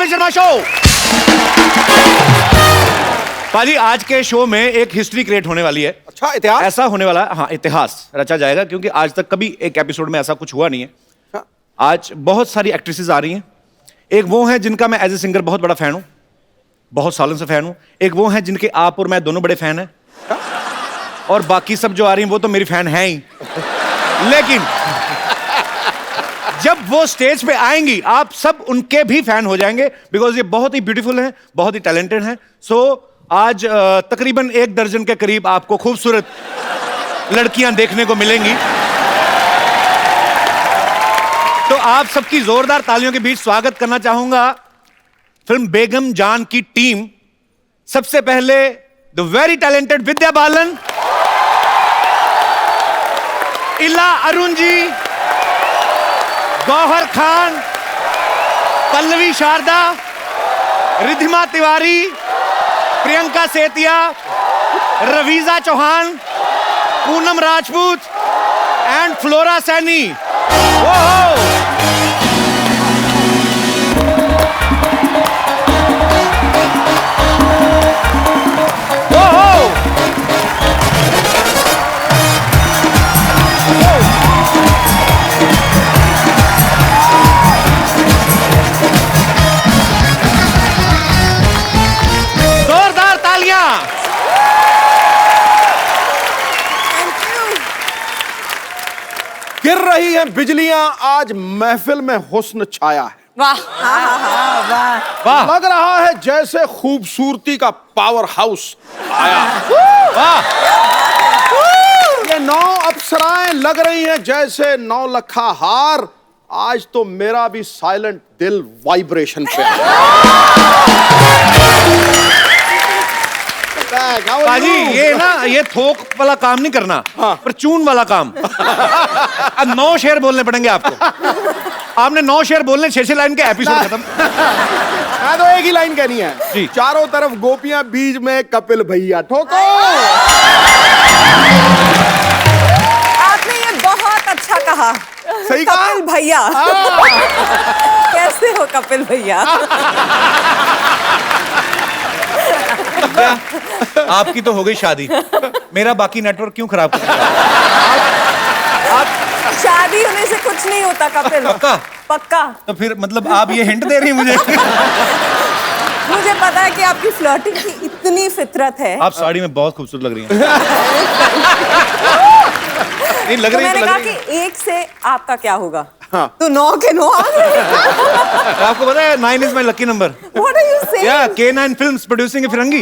Kapil Sharma show. पाजी आज के शो में एक हिस्ट्री क्रिएट होने वाली है। अच्छा, इतिहास ऐसा होने वाला है, हाँ इतिहास रचा जाएगा, क्योंकि आज तक कभी एक एपिसोड में ऐसा कुछ हुआ नहीं है। आज बहुत सारी एक्ट्रेसेस आ रही हैं। एक वो हैं जिनका मैं एज ए सिंगर बहुत बड़ा फैन हूं, बहुत सालों से फैन हूं। एक वो हैं जिनके आप और मैं दोनों बड़े फैन हैं, और बाकी सब जो आ रही हैं वो तो मेरी फैन हैं ही। लेकिन जब वो स्टेज पे आएंगी आप सब उनके भी फैन हो जाएंगे, बिकॉज ये बहुत ही ब्यूटीफुल हैं, बहुत ही टैलेंटेड हैं। सो आज तकरीबन 1 दर्जन के करीब आपको खूबसूरत लड़कियां देखने को मिलेंगी। तो आप सबकी जोरदार तालियों के बीच स्वागत करना चाहूंगा फिल्म बेगम जान की टीम। सबसे पहले the very talented Vidya Balan, इला अरुण जी, गौहर खान, पल्लवी शारदा, रिधिमा तिवारी, प्रियंका सेतिया, रवीजा चौहान, पूनम राजपूत एंड फ्लोरा सैनी। जोरदार तालियां। गिर रही हैं बिजलियां, आज महफिल में हुस्न छाया है। वाह वाह लग रहा है जैसे खूबसूरती का पावर हाउस आया। वाह। ये 9 अप्सराएं लग रही हैं जैसे 9 लखा हार। आज तो मेरा भी साइलेंट दिल वाइब्रेशन पे है। पाजी ये ना, ये थोक वाला काम नहीं करना, पर चून वाला काम। अब 9 शेर बोलने पड़ेंगे आपको। आपने 9 शेर बोलने, 6 लाइन के एपिसोड खत्म। मैं तो एक ही लाइन कहनी है जी। चारों तरफ गोपियां, बीच में कपिल भैया। ठोको। आपने ये बहुत अच्छा कहा। सही कहा? कपिल भैया। कैसे हो कपिल भैया? आपकी तो हो गई शादी, मेरा बाकी नेटवर्क क्यों खराब कर रहा है? शादी होने से कुछ नहीं होता कपिल। पक्का? पक्का। तो फिर मतलब आप ये हिंट दे रही हैं मुझे? मुझे पता है कि आपकी फ्लर्टिंग की इतनी फितरत है। आप साड़ी में बहुत खूबसूरत लग रही हैं। नहीं लग तो रही, मैंने तो कहा लग रही। कि 1 से आपका क्या होगा? हाँ। तो 9 के 9 आ गए। आपको पता है 9 is my lucky number. What are you saying? या K9 फिल्म्स प्रोड्यूसिंग फिरंगी।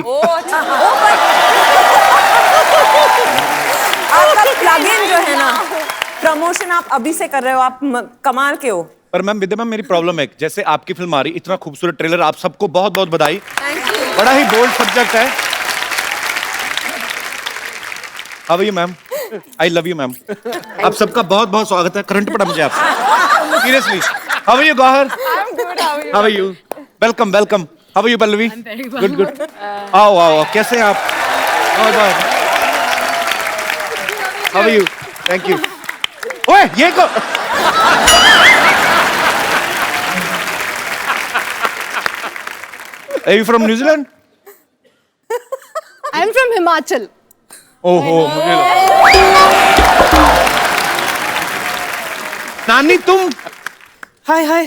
आपका प्लग-इन जो है ना, प्रमोशन आप अभी से कर रहे हो, आप कमाल के हो। पर मैम विद्या मैम, मेरी प्रॉब्लम है, जैसे आपकी फिल्म आ रही, इतना खूबसूरत ट्रेलर, आप सबको बहुत बहुत बधाई। बड़ा ही बोल्ड सब्जेक्ट है। How are you ma'am? I love you ma'am. आप सबका बहुत बहुत स्वागत है। करंट पड़ा मुझे आपसे, seriously. How are you Gauahar? How are you? Welcome welcome. How are you Pallavi? Good good. आओ आओ, कैसे हैं आप? How are you? Thank you. ओए ये को Are you from New Zealand? I'm from Himachal. ओहो, मुझे नानी तुम हाय हाय,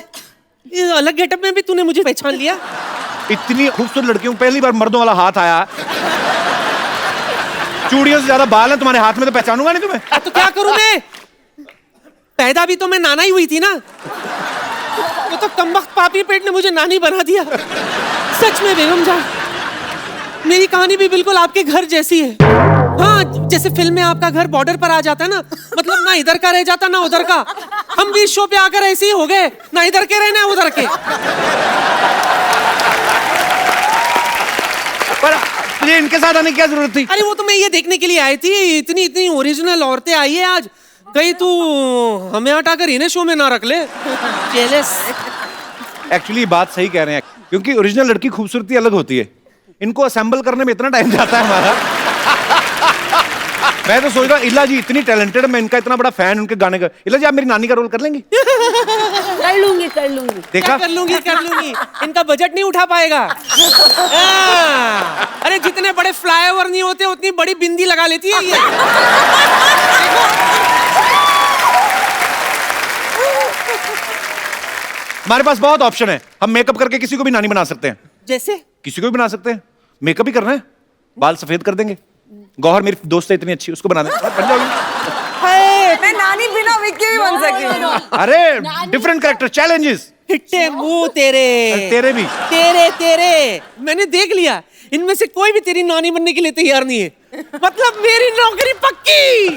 ये अलग गेटअप में भी तूने मुझे पहचान लिया? इतनी खूबसूरत लड़कियों को पहली बार मर्दों वाला हाथ आया। चूड़ियों से ज्यादा बाल हैं तुम्हारे हाथ में, तो पहचानूंगा नहीं तुम्हें। तो क्या करूं मैं? पैदा भी तो मैं नाना ही हुई थी ना। वो तो कमबख्त पापी पेट ने मुझे नानी बना दिया। सच में बेगम जान, मेरी कहानी भी बिल्कुल आपके घर जैसी है। हाँ, जैसे फिल्म में आपका घर बॉर्डर पर आ जाता है ना, मतलब ना इधर का रह जाता ना उधर का। हम भी इस शो पे आकर ऐसे ही हो गए, ना इधर के रहे ना उधर के। पर मुझे इनके साथ आने की क्या जरूरत थी? अरे वो तो मैं ये देखने के लिए आई थी, इतनी इतनी ओरिजिनल औरतें आई है आज। कहीं तू हमें हटाकर इन्हें शो में ना रख ले। जेलस। एक्चुअली बात सही कह रहे हैं, क्योंकि ओरिजिनल लड़की खूबसूरती अलग होती है। इनको असेंबल करने में इतना टाइम जाता है हमारा। मैं तो सोच रहा हूँ इला जी इतनी टैलेंटेड, मैं इनका इतना बड़ा फैन उनके गाने का। इला जी आप मेरी नानी का रोल कर लेंगी? कर लूंगी देखा? कर लूंगी इनका बजट नहीं उठा पाएगा। अरे जितने बड़े फ्लाईओवर नहीं होते उतनी बड़ी बिंदी लगा लेती है ये। हमारे पास बहुत ऑप्शन है, हम मेकअप करके किसी को भी नानी बना सकते हैं। जैसे किसी को भी बना सकते हैं, मेकअप ही करना है, बाल सफेद कर देंगे। गौहर मेरी दोस्त है इतनी अच्छी, उसको बना देंगे, बन जाएगी। मैं नानी बिना विग के भी बन सकती हूँ। अरे डिफरेंट कैरेक्टर, चैलेंजेस। हिट्टे मुंह तेरे भी तेरे मैंने देख लिया, इनमें से कोई भी तेरी नानी बनने के लिए तैयार नहीं है। मतलब मेरी नौकरी पक्की।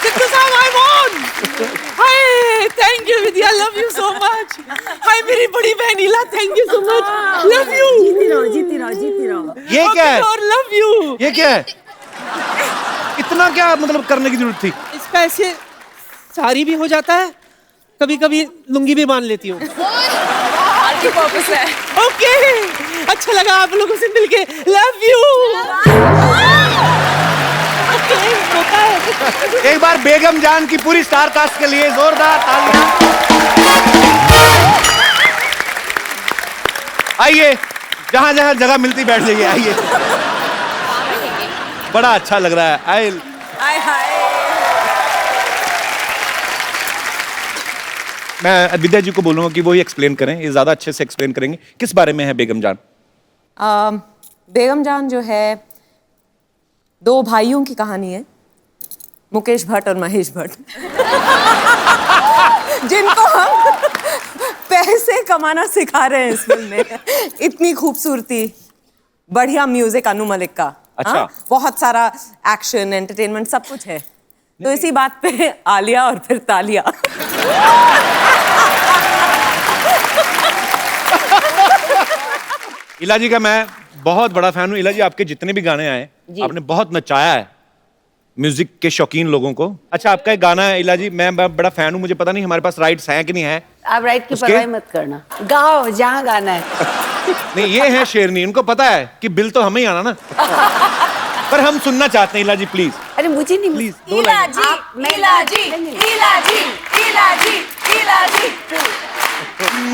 सिद्धू साहब I won. Hi thank you Vidya, love you so much. Hi मेरी बड़ी बहन Ila, thank you so much, love you. जीती रहो। ये क्या है? और लव यू। ये क्या है? इतना क्या मतलब करने की जरूरत थी? इसका ऐसे साड़ी भी हो जाता है, कभी कभी लुंगी भी बांध लेती हूँ। पर्पस है। ओके अच्छा लगा आप लोगों से मिलके, लव यू। होता है। एक बार बेगम जान की पूरी स्टार कास्ट के लिए जोरदार तालियां। आइए, जहां जहां जगह मिलती बैठ जाइए, आइए। बड़ा अच्छा लग रहा है। हाय मैं विद्या जी को बोलूंगा कि वो ही एक्सप्लेन करें, ये ज्यादा अच्छे से एक्सप्लेन करेंगे। किस बारे में है बेगम जान? बेगम जान जो है दो भाइयों की कहानी है, मुकेश भट्ट और महेश भट्ट, जिनको हम पैसे कमाना सिखा रहे हैं इस फिल्म में। इतनी खूबसूरती, बढ़िया म्यूजिक अनु मलिक का। अच्छा। हाँ? बहुत सारा एक्शन, एंटरटेनमेंट, सब कुछ है। तो इसी बात पे आलिया और फिर तालिया। इला जी का मैं बहुत बड़ा फैन हूँ। इला जी आपके जितने भी गाने आए आपने बहुत नचाया है म्यूजिक के शौकीन लोगों को। अच्छा आपका एक गाना है इला जी, मैं बड़ा फैन हूँ, मुझे पता नहीं हमारे पास राइट्स हैं कि नहीं है। आप राइट की उसके? परवाह मत करना, गाओ जहाँ गाना है। नहीं ये है शेरनी, इनको पता है कि बिल तो हमें ही आना ना। पर हम सुनना चाहते हैं इला जी प्लीज। अरे मुझे नहीं, प्लीज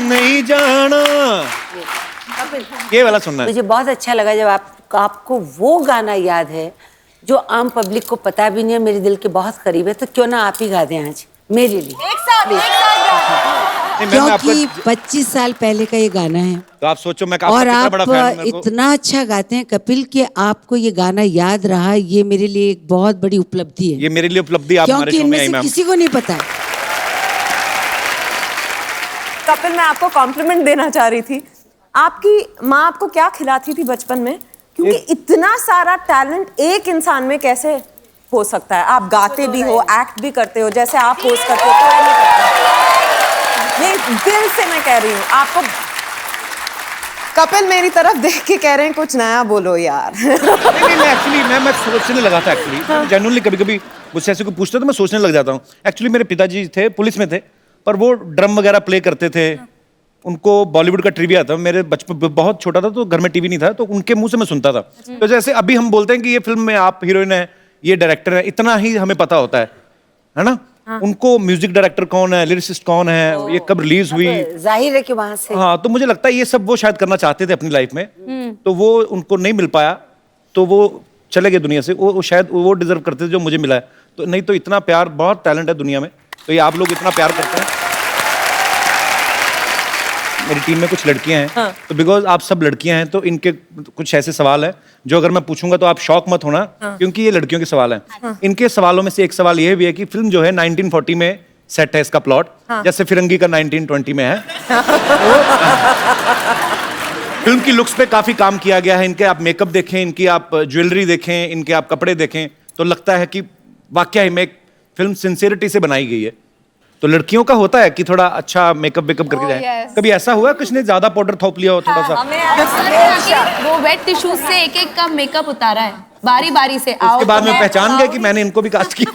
नहीं जाना, ये वाला सुनना है। मुझे बहुत अच्छा लगा जब आपको वो गाना याद है जो आम पब्लिक को पता भी नहीं है, मेरे दिल के बहुत करीब है, तो क्यों ना आप ही गा दें आज मेरे लिए। क्योंकि 25 साल पहले का ये गाना है तो आप सोचो मैं और कितना आप बड़ा फैन हूं मेरे को। इतना अच्छा गाते हैं कपिल कि आपको ये गाना याद रहा, ये मेरे लिए एक बहुत बड़ी उपलब्धि है। ये मेरे लिए उपलब्धि, आप हमारे क्योंकि शो में इनमें आई से मैम। किसी को नहीं पता है। कपिल मैं आपको कॉम्प्लीमेंट देना चाह रही थी। आपकी माँ आपको क्या खिलाती थी बचपन में? क्योंकि इतना सारा टैलेंट एक इंसान में कैसे हो सकता है? आप गाते भी हो, एक्ट भी करते हो, जैसे आप होस्ट करते हो, कोई नहीं करता। नहीं दिल से मैं कह रही हूँ आपको। कपिल मेरी तरफ देख के कह रहे हैं कुछ नया बोलो यार। नहीं मैं एक्चुअली मैं सोचने लगा था एक्चुअली। जेन्युइनली कभी कभी मुझसे ऐसे कोई पूछता तो मैं सोचने लग जाता हूँ। एक्चुअली मेरे पिताजी थे, पुलिस में थे, पर वो ड्रम वगैरह प्ले करते थे। उनको बॉलीवुड का ट्रिविया था। मेरे बचपन बहुत छोटा था तो घर में टीवी नहीं था, तो उनके मुंह से मैं सुनता था। तो जैसे अभी हम बोलते हैं कि ये फिल्म में आप हीरोइन है, ये डायरेक्टर है, इतना ही हमें पता होता है ना? उनको म्यूजिक डायरेक्टर कौन है, लिरिसिस्ट कौन है, ये कब रिलीज हुई, जाहिर है कि वहां से। हाँ तो मुझे लगता है ये सब वो शायद करना चाहते थे अपनी लाइफ में, तो वो उनको नहीं मिल पाया, तो वो चले गए दुनिया से। वो शायद वो डिजर्व करते थे जो मुझे मिला है। तो नहीं तो इतना प्यार, बहुत टैलेंट है दुनिया में, तो ये आप लोग इतना प्यार करते हैं। मेरी टीम में कुछ लड़कियां हैं, तो बिकॉज आप सब लड़कियां हैं तो इनके कुछ ऐसे सवाल हैं जो अगर मैं पूछूंगा तो आप शॉक मत होना, क्योंकि ये लड़कियों के सवाल हैं। इनके सवालों में से एक सवाल ये भी है कि फिल्म जो है 1940 में सेट है इसका प्लॉट, जैसे फिरंगी का 1920 में है। फिल्म की लुक्स पे काफी काम किया गया है। इनके आप मेकअप देखें, इनकी आप ज्वेलरी देखें, इनके आप कपड़े देखें, तो लगता है कि वाकई में एक फिल्म सिंसियरिटी से बनाई गई है। तो लड़कियों का होता है कि थोड़ा अच्छा मेकअप वेकअप करके जाए। कभी ऐसा हुआ कुछ ने ज्यादा पाउडर थोप लिया हो थोड़ा सा? वो वेट टिश्यूज से एक एक का मेकअप उतारा है बारी बारी से। उसके बाद में पहचान गए कि मैंने इनको भी कास्ट किया।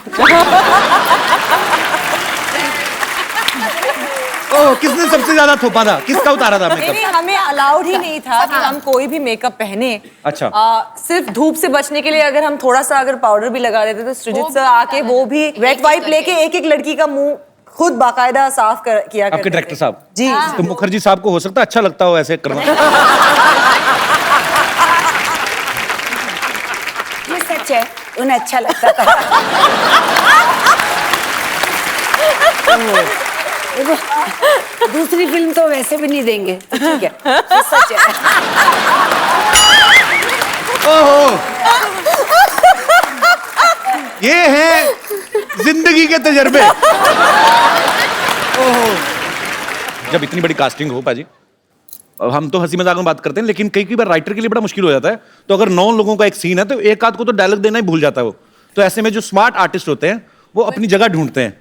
ओके किसने सबसे ज्यादा थोपा था, किसका उतारा था नहीं मेकअप? नहीं, हमें अलाउड ही नहीं था कि हम कोई भी मेकअप पहने। अच्छा। सिर्फ धूप से बचने के लिए अगर हम थोड़ा सा अगर पाउडर भी लगा देते तो सृजित सर आके वो भी वेट वाइप लेके एक एक लड़की का मुंह खुद बाकायदा साफ किया आपके करते डायरेक्टर थे। साहब जी। तो मुखर्जी साहब को हो सकता है अच्छा लगता हो ऐसे करना। ये सच है, उन्हें अच्छा लगता था। देखो, दूसरी फिल्म तो वैसे भी नहीं देंगे, तो ठीक है, ये सच है। ओहो, ये है जिंदगी के तजर्बे। ओहो, जब इतनी बड़ी कास्टिंग हो पाजी, अब हम तो हंसी मजाक में बात करते हैं, लेकिन कई बार राइटर के लिए बड़ा मुश्किल हो जाता है। तो अगर 9 लोगों का एक सीन है तो एक आध को तो डायलॉग देना ही भूल जाता है वो। तो ऐसे में जो स्मार्ट आर्टिस्ट होते हैं वो अपनी जगह ढूंढते हैं।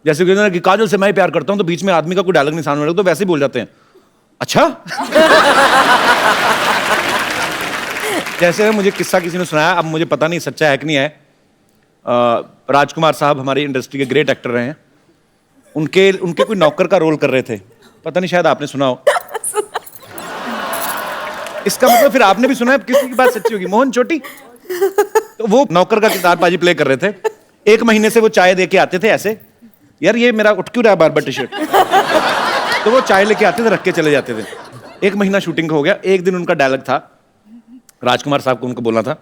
जैसे कि काजल से मैं प्यार करता हूं, तो बीच में आदमी का कोई डायलॉग नहीं सामने लगा तो वैसे ही बोल जाते हैं, अच्छा। जैसे मुझे किस्सा किसी ने सुनाया, अब मुझे पता नहीं सच्चा है कि नहीं है। राजकुमार साहब हमारी इंडस्ट्री के ग्रेट एक्टर रहे हैं। उनके कोई नौकर का रोल कर रहे थे, पता नहीं शायद आपने सुना हो। इसका मतलब फिर आपने भी सुना है, किसी की बात सच्ची होगी। मोहन चोटी, तो वो नौकर का किरदार पाजी प्ले कर रहे थे। 1 महीने से वो चाय दे के आते थे ऐसे, यार ये मेरा उठ क्यों रहा है बार-बार टी शर्ट। तो वो चाय लेके आते थे, रख के चले जाते थे। 1 महीना शूटिंग हो गया। एक दिन उनका डायलॉग था, राजकुमार साहब को उनको बोलना था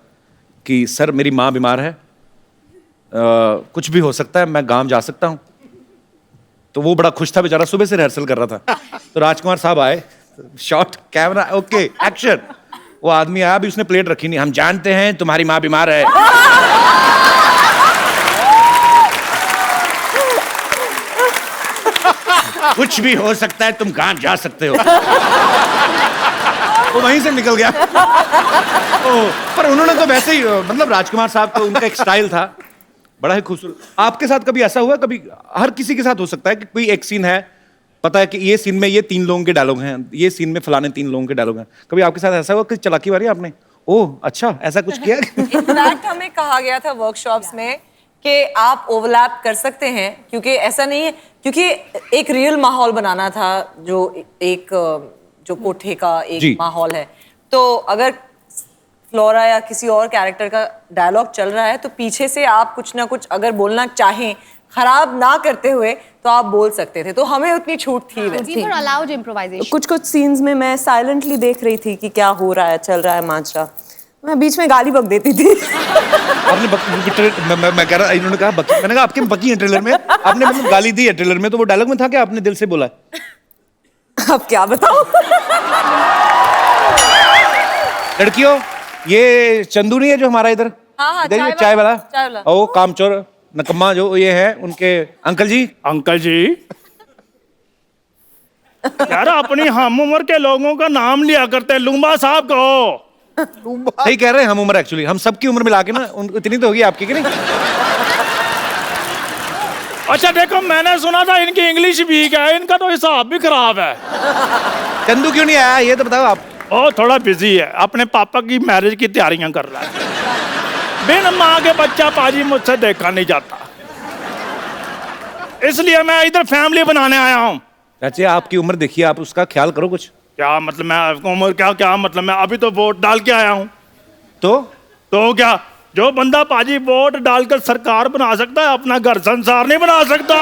कि सर मेरी माँ बीमार है, कुछ भी हो सकता है, मैं गांव जा सकता हूँ। तो वो बड़ा खुश था बेचारा, सुबह से रिहर्सल कर रहा था। तो राजकुमार साहब आए, शॉट कैमरा ओके एक्शन। वो आदमी आया, अभी उसने प्लेट रखी नहीं। हम जानते हैं तुम्हारी माँ बीमार है। कुछ भी हो सकता है, तुम गांव जा सकते हो। वो वहीं से निकल गया। पर उन्होंने तो वैसे ही, मतलब राजकुमार साहब तो उनका एक स्टाइल था बड़ा ही खूबसूरत। आपके साथ कभी ऐसा हुआ? कभी हर किसी के साथ हो सकता है कि कोई एक सीन है, पता है कि ये सीन में ये 3 लोगों के डायलॉग हैं, ये सीन में फलाने 3 लोगों के डायलॉग हैं। कभी आपके साथ ऐसा हुआ कि चलाकी मारी आपने? ओह अच्छा, ऐसा कुछ किया? इनफैक्ट हमें कहा गया था वर्कशॉप्स में कि आप ओवरलैप कर सकते हैं, क्योंकि ऐसा नहीं है, क्योंकि एक रियल माहौल बनाना था, जो कोठे का एक माहौल है। तो अगर फ्लोरा या किसी और कैरेक्टर का डायलॉग चल रहा है तो पीछे से आप कुछ ना कुछ अगर बोलना चाहें, खराब ना करते हुए, तो आप बोल सकते थे। तो हमें उतनी छूट थी वैसे। Allowed improvisation. कुछ सीन्स में मैं साइलेंटली देख रही थी कि क्या हो रहा है, चल रहा है माजरा। मैं बीच में गाली बक देती थी। आपने मैं कह रहा, इन्होंने कहा बकी, मैंने कहा आपके बकी है ट्रेलर में, आपने मतलब गाली दी है ट्रेलर में, तो वो डायलॉग में था कि आपने दिल से बोला? अब क्या बताऊं? लड़कियों, ये चंदू नहीं है जो हमारा इधर, हाँ, इधर ये चाय वाला, चाय वाला। ओ कामचोर नकम्मा जो ये है, उनके अंकल जी। अंकल जी, यार अपनी हम उम्र के लोगों का नाम लिया करते हैं, लुम्बा साहब कहो। सही कह रहे हैं, हम उम्र एक्चुअली हम सबकी उम्र मिला के ना इतनी तो होगी आपकी कि नहीं? अच्छा देखो, मैंने सुना था इनकी इंग्लिश वीक है, इनका तो हिसाब भी खराब है। चंदू क्यों नहीं आया ये तो बताओ आप। ओ थोड़ा बिजी है, अपने पापा की मैरिज की तैयारियां कर रहा है। बिन माँ के बच्चा पाजी मुझसे देखा नहीं जाता, इसलिए मैं इधर फैमिली बनाने आया हूँ। चाची आपकी उम्र देखिए, आप उसका ख्याल करो कुछ। क्या मतलब मैं उम्र क्या मतलब मैं अभी तो वोट डाल के आया हूँ। तो क्या, जो बंदा पाजी वोट डालकर सरकार बना सकता है, अपना घर संसार नहीं बना सकता।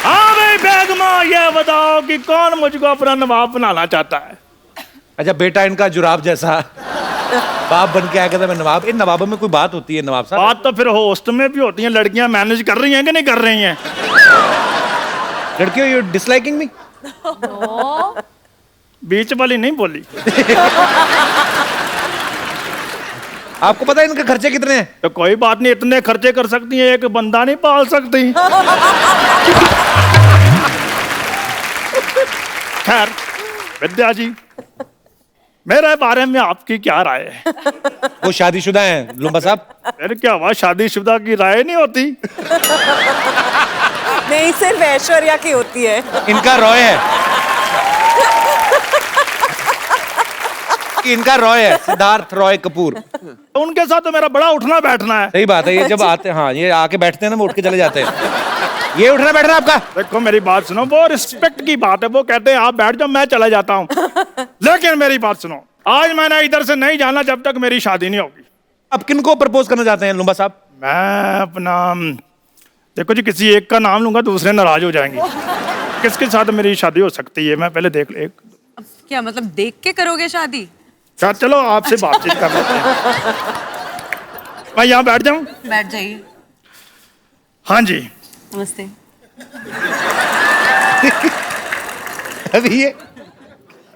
हाँ भाई बेगमा, ये बताओ कि कौन मुझको अपना नवाब बनाना चाहता है? अच्छा बेटा इनका जुराब जैसा बाप बन के आया, कहता मैं नवाब। इन नवाबों में कोई बात होती है नवाब साहब? बात तो फिर होस्ट में भी होती है, लड़कियां मैनेज कर रही हैं कि नहीं कर रही हैं? लड़कियों यू डिसलाइकिंग मी? बीच वाली नहीं बोली। आपको पता है इनके खर्चे कितने हैं? तो कोई बात नहीं, इतने खर्चे कर सकती हैं, एक बंदा नहीं पाल सकती। खैर विद्या जी, मेरे बारे में आपकी क्या राय है? वो शादीशुदा हैं लुम्बा साहब। फिर क्या हुआ, शादीशुदा की राय नहीं होती? नहीं, सिर्फ ऐश्वर्या की होती है। इनका रॉय है, इनका रॉय है, सिद्धार्थ रॉय कपूर। तो उनके साथ तो मेरा बड़ा उठना बैठना है। सही बात है, ये जब आते, हाँ ये आके बैठते हैं ना, वो उठ के चले जाते हैं। ये उठना बैठना आपका। देखो मेरी बात सुनो, वो रिस्पेक्ट की बात है, वो कहते हैं आप बैठ जाओ मैं चला जाता हूँ। लेकिन मेरी बात सुनो, आज मैंने इधर से नहीं जाना जब तक मेरी शादी नहीं होगी। अब किनको प्रपोज करना चाहते हैं लुम्बा साहब? मैं अपना, देखो जी, किसी एक का नाम लूंगा दूसरे नाराज हो जाएंगे। किसके साथ मेरी शादी हो सकती है, मैं पहले देख ले। क्या मतलब देख के करोगे शादी? चलो आपसे बातचीत कर लेते हैं। मैं यहाँ बैठ जाऊँ? बैठ जाइए। हाँ जी। नमस्ते। अभी ये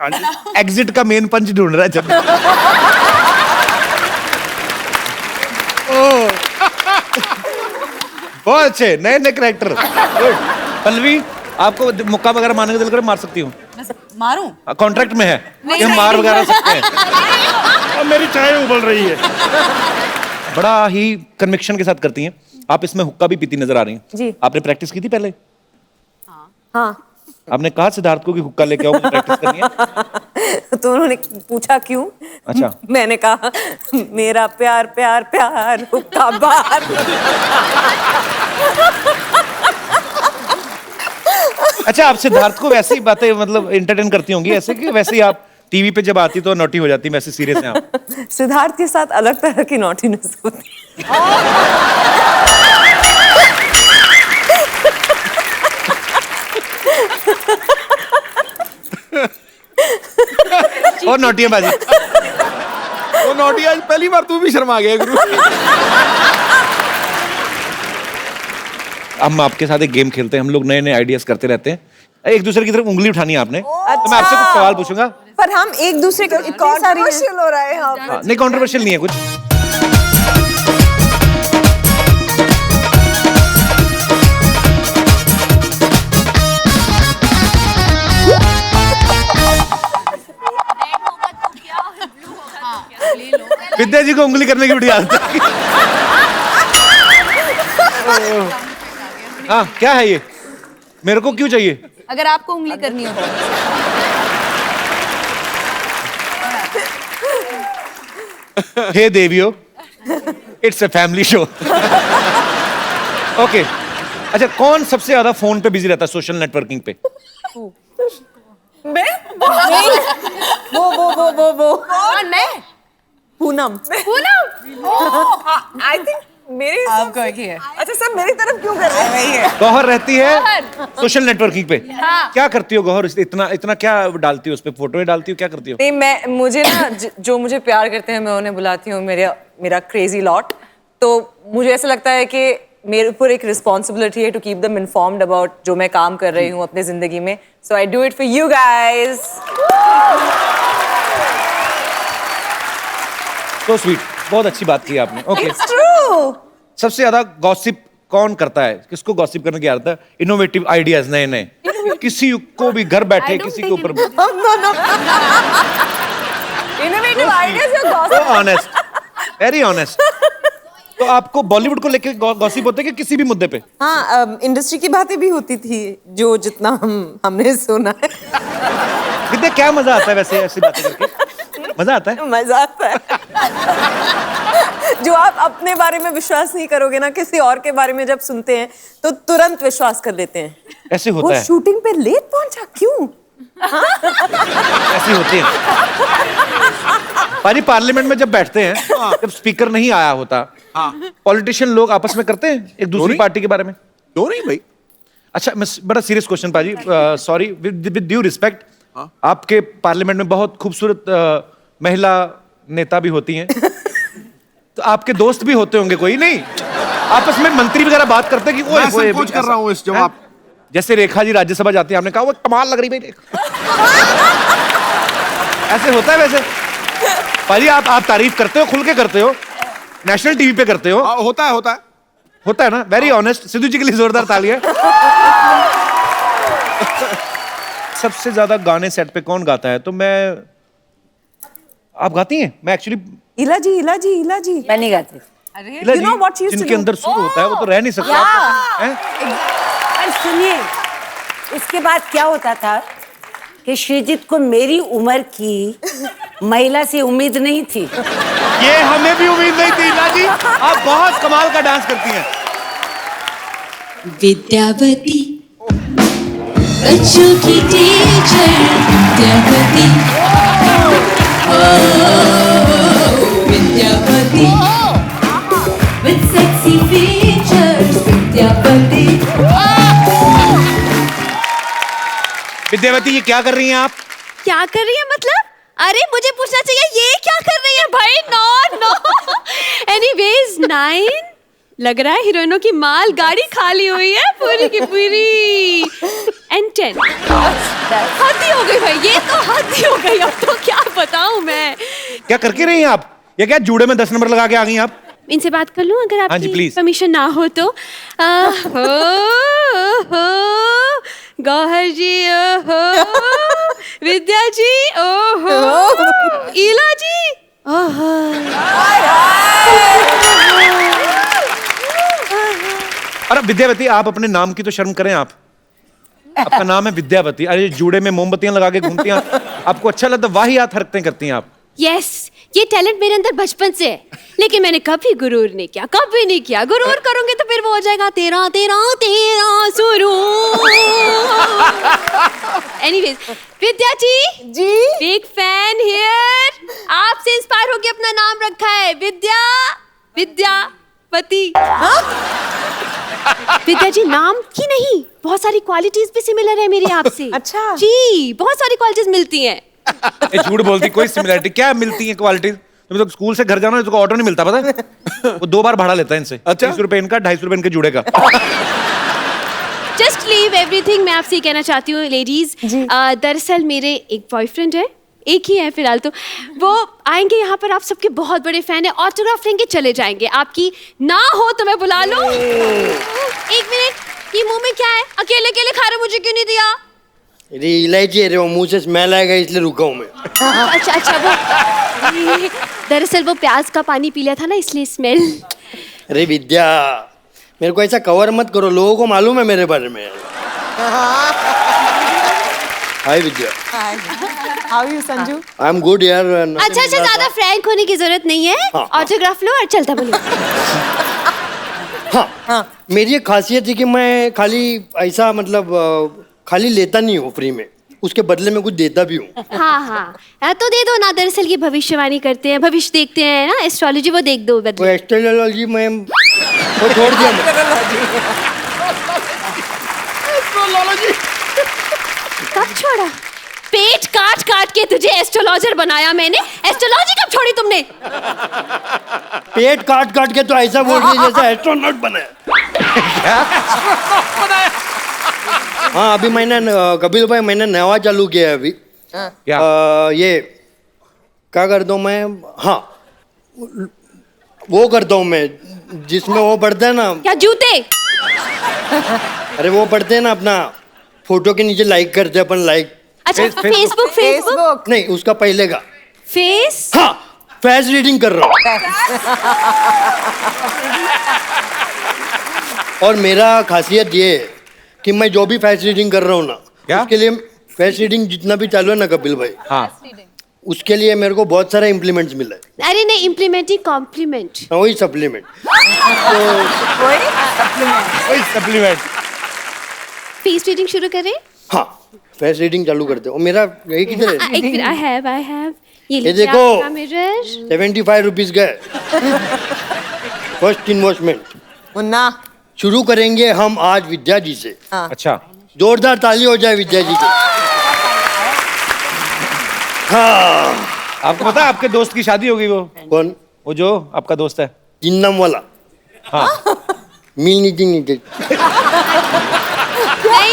हाँ जी। एग्जिट का मेन पंच ढूंढ रहा है जब। बहुत अच्छे नए नए कैरेक्टर। पल्लवी, आपको मुक्का वगैरह मारने का दिल करे मार सकती हूँ? बस मारूं? कॉन्ट्रैक्ट में है कि हम मार वगैरह सकते हैं। अब मेरी चाय उबल रही है। बड़ा ही कन्विक्शन के साथ करती हैं आप। इसमें हुक्का भी पीती नजर आ रही हैं जी। आपने प्रैक्टिस की थी पहले? हाँ। आपने कहा सिद्धार्थ को कि हुक्का लेके आओ, मुझे प्रैक्टिस करनी है? तो उन्होंने पूछा क्यों? अच्छा। मैंने कहा मेरा प्यार प्यार प्यार हुक्का बार। अच्छा, आप सिद्धार्थ को वैसे ही बातें मतलब एंटरटेन करती होंगी ऐसे, कि वैसे ही आप टीवी पे जब आती तो नॉटी हो जाती, वैसे सीरियस हैं आप? सिद्धार्थ के साथ अलग तरह की नॉटीनेस होती है। और नॉटी है बाजी। वो नोटी आज पहली बार तू भी शर्मा गया गुरु। हम आपके साथ एक गेम खेलते हैं, हम लोग नए नए आइडियाज करते रहते हैं। एक दूसरे की तरफ उंगली उठानी है आपने। तो मैं आपसे कुछ सवाल पूछूंगा। पर हम एक दूसरे को कंट्रोवर्शियल हो रहा है यहाँ पे। नहीं, कंट्रोवर्शियल नहीं है कुछ। विद्या जी को उंगली करने की बड़ी आदत है। हाँ, क्या है ये? मेरे को क्यों चाहिए? अगर आपको उंगली करनी हो तो। हे देवियो, it's a family show. Okay, अच्छा, कौन सबसे ज्यादा फोन पे बिजी रहता है सोशल नेटवर्किंग पे? मैं? वो कौन? मैं? पूनम। आई थिंक मेरे आपको एक ही है। अच्छा सर, मेरी तरफ क्यों कर रहे हैं? गौहर रहती है सोशल नेटवर्किंग पे। हाँ। क्या करती हो गौहर? इतना इतना क्या डालती हो उस पे? फोटो डालती हो, क्या करती हो? नहीं, मुझे ना जो मुझे प्यार करते हैं मैं उन्हें बुलाती हूँ मेरा क्रेजी लॉट। तो मुझे ऐसा लगता है कि मेरे ऊपर एक रिस्पॉन्सिबिलिटी है to keep them informed about जो मैं काम कर रही हूँ अपने जिंदगी में। So I do it for you guys. तो स्वीट, बहुत अच्छी बात की आपने। Okay, it's true. सबसे ज्यादा गॉसिप कौन करता है? किसको गॉसिप करने की आदत है? इनोवेटिव आइडियाज नए नए, किसी को भी घर बैठे किसी के ऊपर। इनोवेटिव आइडियाज या गॉसिप? Honest, very honest. तो आपको बॉलीवुड को लेके गॉसिप होते हैं कि किसी भी मुद्दे पे? हाँ, इंडस्ट्री की बातें भी होती थी जो जितना हमने सुना है। विद्या, क्या मजा आता है वैसे ऐसी बातें करके? मजा आता है? मजा आता है। जो आप अपने बारे में विश्वास नहीं करोगे ना, किसी और के बारे में जब सुनते हैं तो तुरंत विश्वास कर लेते हैं। ऐसे होता वो है। शूटिंग पे लेट पहुंचा क्यों? ऐसी होती है। पाजी, पार्लियामेंट में जब बैठते हैं, जब स्पीकर नहीं आया होता, पॉलिटिशियन लोग आपस में करते हैं एक दूसरी पार्टी के बारे में? क्यों नहीं भाई? अच्छा, मैं बड़ा सीरियस क्वेश्चन पाजी, सॉरी, विद ड्यू रिस्पेक्ट, आपके पार्लियामेंट में बहुत खूबसूरत महिला नेता भी होती हैं। तो आपके दोस्त भी होते होंगे कोई? नहीं, आपस में मंत्री वगैरह बात करते हैं कि ओए मैं संकोच कर रहा हूँ इस जवाब। जैसे रेखा जी राज्यसभा जाती है, आपने कहा वो कमाल लग रही भाई रेखा। ऐसे होता है वैसे? पाजी, आप तारीफ करते हो, खुल के करते हो, नेशनल टीवी पे करते हो। होता है होता है ना? Very honest. सिद्धू जी के लिए जोरदार तालियां। सबसे ज्यादा गाने सेट पे कौन गाता है? तो मैं, आप गाती हैं? मैं एक्चुअली इला जी मैं नहीं गाती। You know what she used to जिनके do? अंदर सुर होता है वो तो रह नहीं सकता। हैं? और सुनिए, उसके बाद क्या होता था कि श्रीजीत को मेरी उम्र की महिला से उम्मीद नहीं थी। ये हमें भी उम्मीद नहीं थी। इला जी, आप बहुत कमाल का डांस करती हैं। विद्यावती बच्चों की टीचर विद्यावती ओ Vidyavati with sexy features Vidyavati. Vidyavati, ये क्या कर रही हैं आप? क्या कर रही है मतलब? अरे मुझे पूछना चाहिए ये क्या कर रही है भाई। नो नो एनीवेज 9 लग रहा है हीरोइनों की माल गाड़ी खाली हुई है पूरी की पूरी। एंड 10 हद ही हो गई भाई, ये तो हद ही हो गई। अब तो क्या बताऊं मैं। क्या करके रही हैं आप? ये क्या जूड़े में 10 नंबर लगा के आ गई आप? इनसे बात कर लूं अगर हाँ जी, आपकी please. परमिशन ना हो तो। गौहर जी ओहो, विद्या जी ओहो, ईला जी ओहो। अरे विद्यावती, आप अपने नाम की तो शर्म करें आप। आपका नाम है विद्यावती, अरे जूड़े में मोमबत्तियां लगा के घूमती हैं आपको अच्छा लगता? वाहियात हरकतें करती हैं आप। यस, ये टैलेंट मेरे अंदर बचपन से है, लेकिन मैंने कभी गुरूर नहीं किया, कभी नहीं किया। गुरूर करूंगे तो फिर वो हो जाएगा तेरा तेरा तेरा सुरूर। Anyways, Vidya ji big fan here. आपसे इंस्पायर होके अपना नाम रखा है विद्यावती। विद्या जी नाम की नहीं, बहुत सारी क्वालिटीज भी सिमिलर है मेरी आपसे। अच्छा जी, बहुत सारी क्वालिटीज मिलती हैं। ये झूठ बोलती, कोई सिमिलरिटी क्या मिलती है क्वालिटी? तुम्हें तो स्कूल से घर जाना है तो ऑटो नहीं मिलता, पता है? वो 2 बार भाड़ा लेता है इनसे। अच्छा? 30 रुपए इनका, 250 रुपए इनके जूड़े का। Just leave everything. मैं आपसे ये कहना चाहती हूँ लेडीज, दरअसल मेरे एक बॉयफ्रेंड है, एक ही है फिलहाल, तो वो आएंगे यहाँ पर। आप सबके बहुत बड़े फैन है, ऑटोग्राफ लेंगे चले जाएंगे। आपकी ना हो तो मैं बुला लूं। एक मिनट, ये मुंह में क्या है? अकेले अकेले खा रहे, मुझे क्यों नहीं दिया? अरे इलायची है रे, वो मुंह से स्मेल आएगा इसलिए रुका हूँ मैं। अच्छा अच्छा, वो दरअसल वो प्याज का पानी पी लिया था ना, इसलिए स्मेल। अरे विद्या, मेरे को ऐसा कवर मत करो, लोगों को मालूम है मेरे बारे में। Hi Vidya. How you Sanju? I am good यार। अच्छा अच्छा, ज्यादा फ्रैंक होने की जरूरत नहीं है। हाँ। ऑटोग्राफ लो और चलता बोलो। हाँ, मेरी एक खासियत है कि मैं खाली ऐसा मतलब खाली लेता नहीं हूँ फ्री में, उसके बदले में कुछ देता भी हूँ। हाँ, तो दे दो ना। दरअसल ये भविष्यवाणी करते हैं, भविष्य देखते हैं ना, एस्ट्रोलॉजी, वो देख दो वो बदले। एस्ट्रोलॉजी में वो छोड़ दिया मैं। कब छोड़ा? पेट काट काट के तुझे एस्ट्रोलॉजर बनाया मैंने। एस्ट्रोलॉजी कब छोड़ी तुमने? पेट काट काट के तो ऐसा बोल रही है जैसे एस्ट्रोनॉट बने। हाँ, अभी मैंने कपिल भाई, मैंने नया चालू किया है अभी। क्या? ये क्या करता हूँ मैं? हाँ, वो करता हूँ मैं जिसमें वो पढ़ते हैं ना। क्या जूते? अरे वो पढ़ते हैं ना, अपना फोटो के नीचे लाइक करते हैं अपन, लाइक। अच्छा, फेसबुक फेसबुक नहीं, उसका पहले का फेस। हाँ, फेस रीडिंग कर रहा हूँ। और मेरा खासियत ये है कि मैं जो भी फेस रीडिंग कर रहा हूँ ना, क्या? उसके लिए फेस रीडिंग जितना भी चालू है ना कपिल भाई, हाँ, उसके लिए मेरे को बहुत सारा इम्प्लीमेंट्स मिला है। अरे नहीं, इम्प्लीमेंटिंग कॉम्प्लीमेंट। वही सप्लीमेंट। वही सप्लीमेंट। फेस रीडिंग शुरू करें? हाँ, फेस रीडिंग चालू करते हो। मेरा ये किधर है? एक मिनट, आई हैव ये देखो, मिरर। 75 रुपीज गए। First investment. मुन्ना शुरू करेंगे हम आज विद्या जी से। अच्छा, जोरदार ताली हो जाए विद्या जी को। हाँ, आपको पता है आपके दोस्त की शादी होगी? वो कौन? वो जो आपका दोस्त है। जिन्नम वाला। हाँ। नील नितिन मुकेश।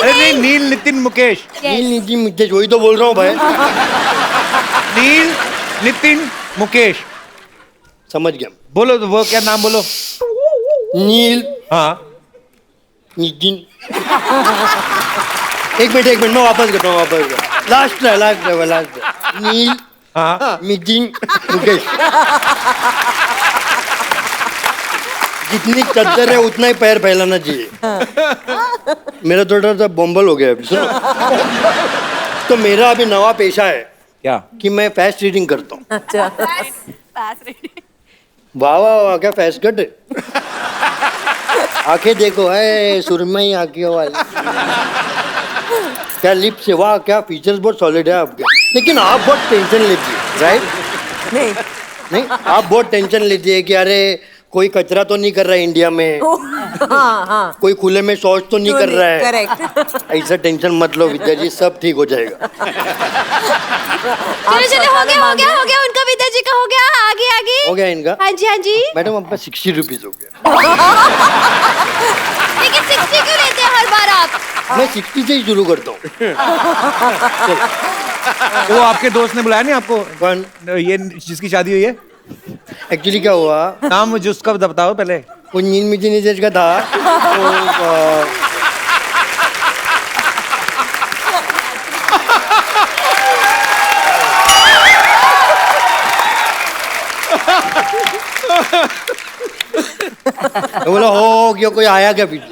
अरे नहीं, नील नितिन मुकेश। नील नितिन मुकेश, वही तो बोल रहा हूँ भाई। नील नितिन मुकेश। समझ गया। बोलो तो, वो क्या नाम बोलो? नील। हाँ, नितिन। एक मिनट मैं वापस करता हूँ, लास्ट है। नील, हाँ, नितिन मुकेश। जितनी चद्दर है उतना ही पैर फैलाना चाहिए। मेरा थोड़ा सा बम्बल हो गया अभी, सुनो। तो मेरा अभी नवा पेशा है क्या? कि मैं फेस रीडिंग करता हूँ। अच्छा वाह वाह वाह, क्या फेस कट है। आंखें देखो है सुरमई आंखियों वाली। क्या लिप्स है, वाह क्या फीचर्स बहुत सॉलिड है आपके। लेकिन आप बहुत टेंशन लेती है, राइट? नहीं नहीं, आप बहुत टेंशन लेती है कि अरे कोई कचरा तो नहीं कर रहा है इंडिया में, हाँ हाँ कोई खुले में शौच तो नहीं कर रहा है। करेक्ट। ऐसा टेंशन मत लो विद्या जी, सब ठीक हो जाएगा। चलो चलो हो गया उनका विद्या जी का हो गया। आगे आगे हो गया इनका? हाँ जी मैडम आपका 60 रुपीज हो गया। लेकिन 60 क्यों लेते हैं हर बार आप? मैं 60 से ही शुरू करता हूँ। वो आपके दोस्त ने बुलाया नहीं आपको? कौन? ये जिसकी शादी हुई है। एक्चुअली क्या हुआ, नाम मुझे उसका बताओ पहले। वो नींद मिट्टी नीचे का था तो, तो बोला हो गया, कोई आया क्या पीछे?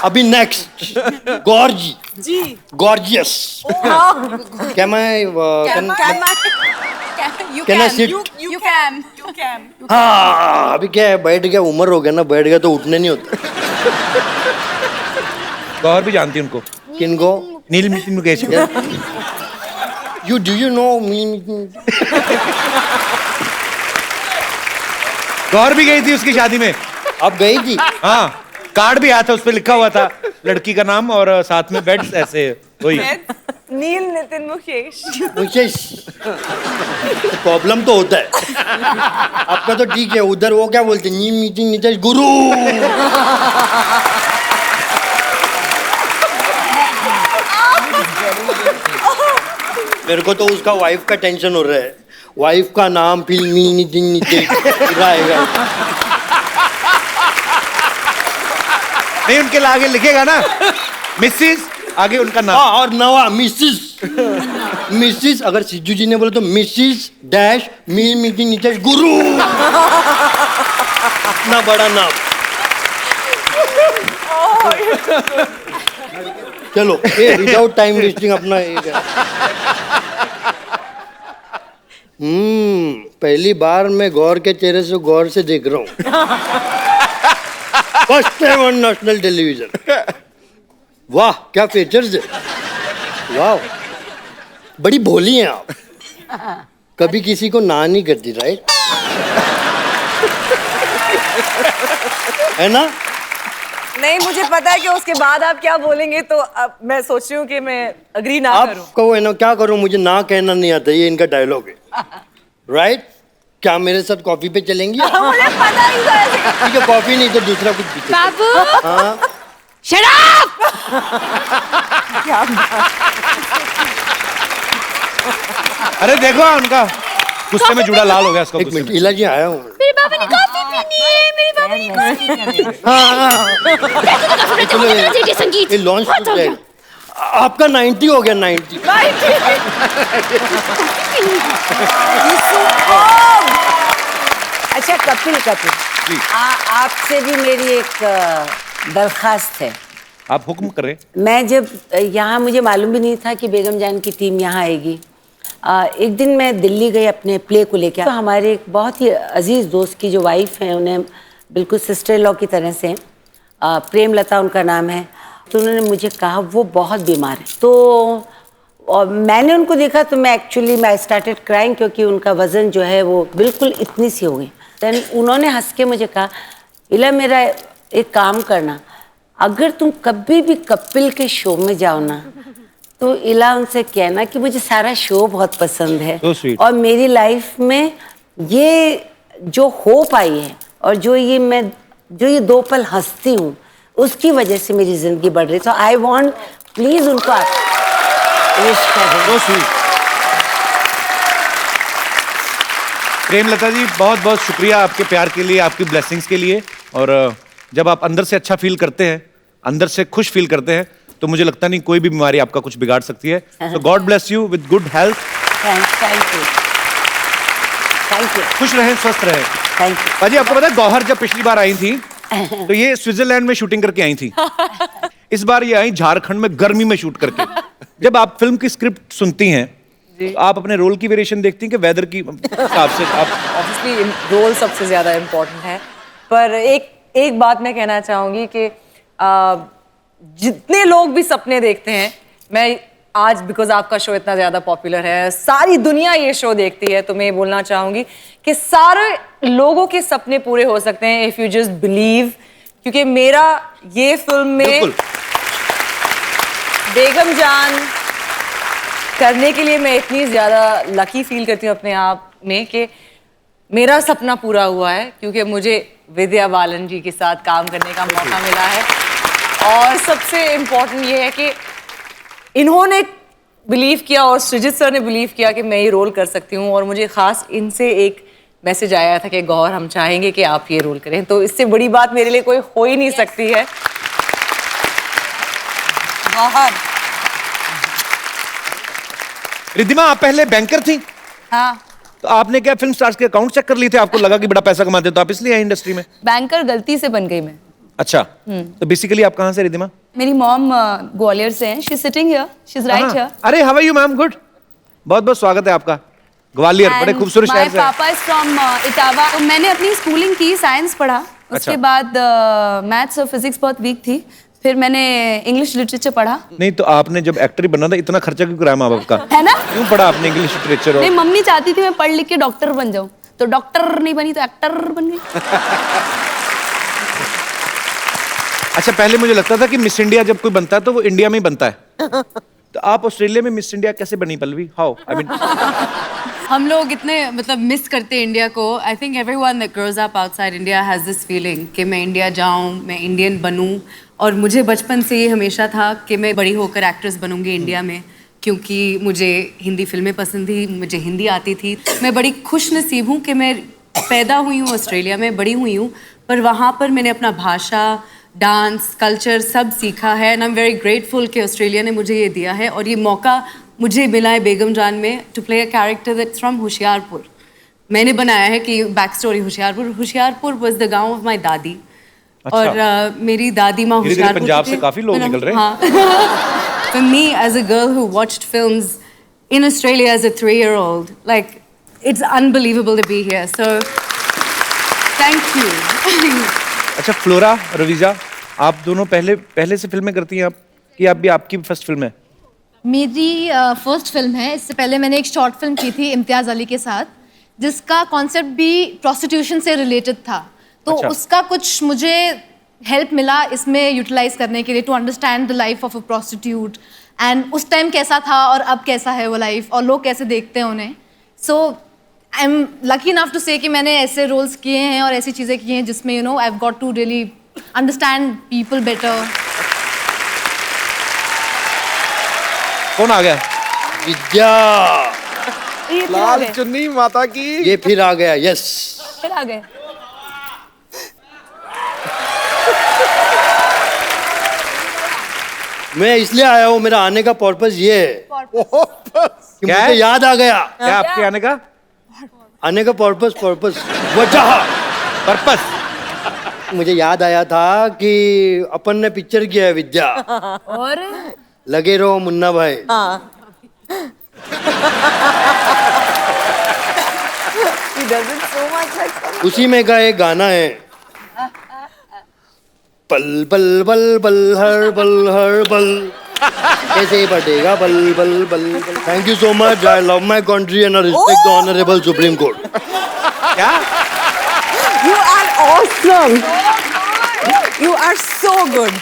अभी नेक्स्ट गॉर्जी जी गॉर्जियस। क्या मैं Can I sit? You can. हाँ अभी क्या है, बैठ गया, उम्र हो गया ना, बैठ गया तो उठने नहीं होता। गौर भी जानती है उनको। किनको? नील मिट्टी मुकेश। You know me? गौर भी गई थी उसकी शादी में। आप गई थी? हाँ, कार्ड भी आया था, उस पे लिखा हुआ था लड़की का नाम और साथ में बेड्स ऐसे वही। नील नितिन मुकेश। विशेष प्रॉब्लम तो होता है। आपका तो ठीक है, उधर वो क्या बोलते हैं, नीम मीटिंग नीतीश गुरु। मेरे को तो उसका वाइफ का टेंशन हो रहा है, वाइफ का नाम फिल्मी नितिन नीतीश आएगा। नहीं, उनके आगे लिखेगा ना मिसिस, आगे उनका नाम। हाँ, और नवा मिसिस अगर सिद्धू जी ने बोला तो मिसिस डैश मील मीटिंग नीतीश गुरु। इतना बड़ा नाम। चलो विदाउट टाइम वेस्टिंग अपना पहली बार मैं गौर के चेहरे से गौर से देख रहा हूँ। First time on national television. वाह क्या फीचर्स है, वाह बड़ी भोली हैं आप। कभी किसी को ना नहीं करती, राइट? है ना? नहीं, मुझे पता है कि उसके बाद आप क्या बोलेंगे, तो अब मैं सोच रही हूँ कि मैं अग्री ना करूँ। आप कहो है ना, क्या करूँ, मुझे ना कहना नहीं आता, ये इनका डायलॉग है, राइट? क्या मेरे साथ कॉफी पे चलेंगी? मुझे पता ही था। ठीक है, कॉफी नहीं तो दूसरा कुछ पीते। बाबू हाँ शराब। अरे देखो उनका गुस्से में जुड़ा लाल हो गया इसका। एक मिनट, इला जी आया हूँ। मेरे बाबा ने कॉफी पीनी है, मेरे बाबा ने कॉफी पीनी है। हाँ संगीत ये लॉन्च हो जाएगा। आपका 90 हो गया, 90। अच्छा कपिल आपसे भी मेरी एक दरखास्त है। आप हुक्म करें। मैं जब यहाँ, मुझे मालूम भी नहीं था कि बेगम जान की टीम यहाँ आएगी। एक दिन मैं दिल्ली गई अपने प्ले को लेकर, तो हमारे एक बहुत ही अजीज़ दोस्त की जो वाइफ है, उन्हें बिल्कुल सिस्टर लॉ की तरह से, प्रेमलता उनका नाम है, तो उन्होंने मुझे कहा वो बहुत बीमार है। तो और मैंने उनको देखा तो मैं आई स्टार्टेड क्राइंग, क्योंकि उनका वज़न जो है वो बिल्कुल इतनी सी हो गई। देन उन्होंने हंस के मुझे कहा, इला मेरा एक काम करना, अगर तुम कभी भी कपिल के शो में जाओ ना, तो इला उनसे कहना कि मुझे सारा शो बहुत पसंद है, और मेरी लाइफ में ये जो होप आई है और जो ये 2 पल हंसती हूँ, उसकी वजह से मेरी जिंदगी बढ़ रही है। तो आई वांट प्लीज उनको विश करें। प्रेमलता जी, बहुत बहुत शुक्रिया आपके प्यार के लिए, आपकी ब्लेसिंग्स के लिए। और जब आप अंदर से अच्छा फील करते हैं, अंदर से खुश फील करते हैं, तो मुझे लगता नहीं कोई भी बीमारी आपका कुछ बिगाड़ सकती है। तो God bless you with good health. Thank you. खुश रहें, स्वस्थ रहें। Thank you. पाजी, आपको पता है गौहर जब पिछली बार आई थी तो ये स्विट्जरलैंड में शूटिंग करके आई थी। इस बार ये आई झारखंड में गर्मी में शूट करके। जब आप फिल्म की स्क्रिप्ट सुनती हैं, तो आप अपने रोल की वेरिएशन देखती हैं कि वेदर की हिसाब से? आप ऑब्वियसली रोल सबसे ज्यादा इम्पोर्टेंट है, पर एक एक बात मैं कहना चाहूंगी कि जितने लोग भी सपने देखते हैं, मैं आज बिकॉज आपका शो इतना ज्यादा पॉपुलर है, सारी दुनिया ये शो देखती है, तो मैं ये बोलना चाहूंगी कि सारे लोगों के सपने पूरे हो सकते हैं इफ यू जस्ट बिलीव। क्योंकि मेरा ये फिल्म में बेगम जान करने के लिए मैं इतनी ज्यादा लकी फील करती हूँ अपने आप में कि मेरा सपना पूरा हुआ है, क्योंकि मुझे विद्या बालन जी के साथ काम करने का मौका मिला है। और सबसे इम्पोर्टेंट ये है कि इन्होंने बिलीव किया और सृजित सर ने बिलीव किया कि मैं ये रोल कर सकती हूँ। और मुझे खास इनसे एक मैसेज आया था कि गौर, हम चाहेंगे कि आप ये रोल करें, तो इससे बड़ी बात मेरे लिए कोई हो ही नहीं सकती है। बहुत। रिद्धिमा, आप पहले बैंकर थी? हाँ, तो आपने क्या फिल्म स्टार्स के अकाउंट चेक कर लिए थे? आपको लगा कि बड़ा पैसा कमाते हो तो आप इसलिए आए इंडस्ट्री में? बैंकर गलती से बन गई मैं। अच्छा, तो बेसिकली आप कहाँ से रिद्धिमा? मेरी मॉम ग्वालियर से हैं। She is sitting here, she is right here. अरे how are you ma'am? Good, बहुत बहुत स्वागत है आपका। ग्वालियर बड़े खूबसूरत शहर से। माय पापा इज फ्रॉम इटावा। तो मैंने अपनी स्कूलिंग की, साइंस पढ़ा, उसके बाद मैथ्स और फिजिक्स बहुत वीक थी, फिर मैंने इंग्लिश लिटरेचर पढ़ा। नहीं तो आपने जब एक्टर ही बनना था, इतना खर्चा क्यों कराया माँ बाप का? है ना? क्यों पढ़ा आपने इंग्लिश लिटरेचर? नहीं, मम्मी चाहती थी मैं पढ़ लिख के डॉक्टर बन जाऊं, तो डॉक्टर नहीं बनी तो एक्टर बन गई। अच्छा, पहले मुझे लगता था कि मिस इंडिया जब कोई बनता है तो वो इंडिया में ही बनता है। तो आप ऑस्ट्रेलिया में मिस इंडिया कैसे बनी पल्लवी? हाउ? आई मीन हम लोग इतने मतलब मिस करते हैं इंडिया को। I think everyone that grows up outside India has this feeling कि मैं इंडिया जाऊं, मैं इंडियन बनूं। और मुझे बचपन से ये हमेशा था कि मैं बड़ी होकर एक्ट्रेस बनूंगी इंडिया में, क्योंकि मुझे हिंदी फिल्में पसंद थी, मुझे हिंदी आती थी। मैं बड़ी खुश नसीब हूँ कि मैं पैदा हुई हूँ ऑस्ट्रेलिया में, बड़ी हुई हूँ, पर वहाँ पर मैंने अपना भाषा, डांस, कल्चर सब सीखा है। And I am very grateful कि ऑस्ट्रेलिया ने मुझे ये दिया है और ये मौका मुझे मिला है बेगम जान में to play a character that's from Hoshiarpur. मैंने बनाया है कि back story Hoshiarpur was the gaon of my dadi. अच्छा। और मेरी दादी माँ होशियारपुर पंजाब से काफी लोग निकल रहे हैं। हाँ। For me as a girl who watched films in Australia as a 3-year-old, like it's unbelievable to be here. So thank you. अच्छा, फ्लोरा, रवीजा, आप दोनों पहले से फिल्में करती हैं आप, कि आप भी आपकी फर्स्ट फिल्म है? मेरी फर्स्ट फिल्म है। इससे पहले मैंने एक शॉर्ट फिल्म की थी इम्तियाज़ अली के साथ, जिसका कॉन्सेप्ट भी प्रोस्टिट्यूशन से रिलेटेड था। तो अच्छा। उसका कुछ मुझे हेल्प मिला इसमें यूटिलाइज करने के लिए, to understand the life of a prostitute and उस टाइम कैसा था और अब कैसा है वो लाइफ और लोग कैसे देखते हैं उन्हें। So I am lucky enough to say कि मैंने ऐसे रोल्स किए हैं और ऐसी चीज़ें की हैं जिसमें you know I have got to really understand people better. कौन आ गया? विद्या, लाल चुन्नी माता की। ये फिर आ गया। यस, फिर आ गए। मैं इसलिए आया हूँ, मेरा आने का पर्पस ये है कि क्या मुझे है? याद आ गया। क्या आपके आने का आने का पर्पस वजह पर्पस? मुझे याद आया था कि अपन ने पिक्चर किया है विद्या, और लगे रहो मुन्ना भाई। He does it so much like that. उसी में का एक गाना है, पल पल बल बल हर बल कैसे बटेगा बल बल बल बल। Thank you so much. I love my country and I respect the honourable Supreme Court. क्या? You are awesome. You are so good.